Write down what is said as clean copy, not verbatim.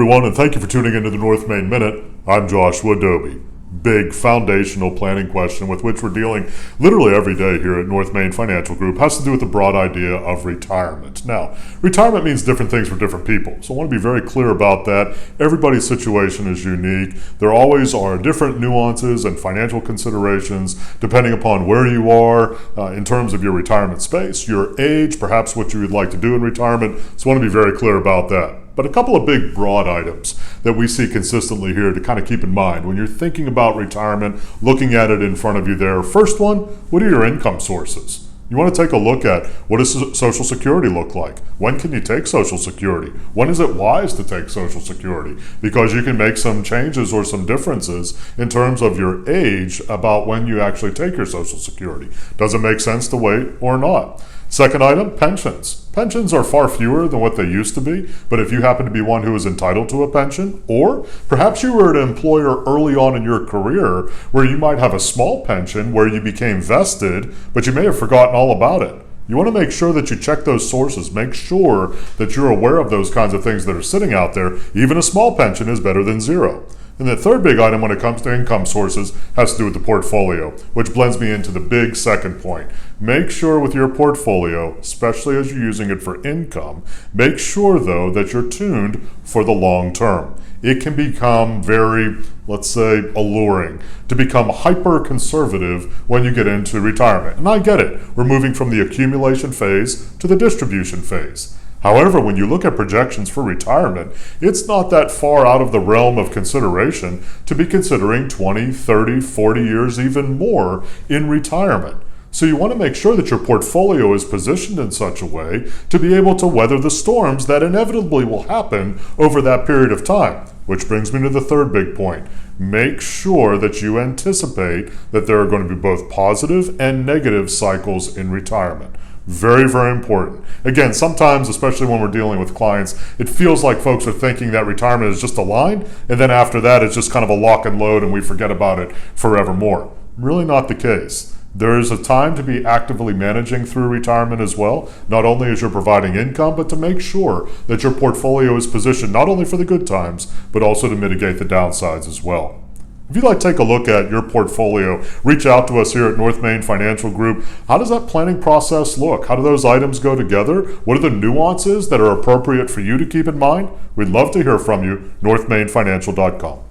everyone, and thank you for tuning into the North Main Minute. I'm Joshua Dobie. Big foundational planning question with which we're dealing literally every day here at North Main Financial Group has to do with the broad idea of retirement. Now, retirement means different things for different people, so I want to be very clear about that. Everybody's situation is unique. There always are different nuances and financial considerations depending upon where you are in terms of your retirement space, your age, perhaps what you would like to do in retirement, so I want to be very clear about that. But a couple of big broad items that we see consistently here to kind of keep in mind when you're thinking about retirement, looking at it in front of you there. First one, what are your income sources? You want to take a look at what does Social Security look like? When can you take Social Security? When is it wise to take Social Security? Because you can make some changes or some differences in terms of your age about when you actually take your Social Security. Does it make sense to wait or not? Second item, pensions. Pensions are far fewer than what they used to be, but if you happen to be one who is entitled to a pension, or perhaps you were an employer early on in your career where you might have a small pension where you became vested, but you may have forgotten all about it. You want to make sure that you check those sources. Make sure that you're aware of those kinds of things that are sitting out there. Even a small pension is better than zero. And the third big item when it comes to income sources has to do with the portfolio, which blends me into the big second point. Make sure with your portfolio, especially as you're using it for income, make sure though that you're tuned for the long term. It can become very, let's say, alluring to become hyper conservative when you get into retirement. And I get it. We're moving from the accumulation phase to the distribution phase. However, when you look at projections for retirement, it's not that far out of the realm of consideration to be considering 20, 30, 40 years, even more in retirement. So you want to make sure that your portfolio is positioned in such a way to be able to weather the storms that inevitably will happen over that period of time. Which brings me to the third big point. Make sure that you anticipate that there are going to be both positive and negative cycles in retirement. Very, very important. Again, sometimes, especially when we're dealing with clients, it feels like folks are thinking that retirement is just a line, and then after that, it's just kind of a lock and load and we forget about it forevermore. Really not the case. There is a time to be actively managing through retirement as well, not only as you're providing income, but to make sure that your portfolio is positioned not only for the good times, but also to mitigate the downsides as well. If you'd like to take a look at your portfolio, reach out to us here at North Main Financial Group. How does that planning process look? How do those items go together? What are the nuances that are appropriate for you to keep in mind? We'd love to hear from you, northmainfinancial.com.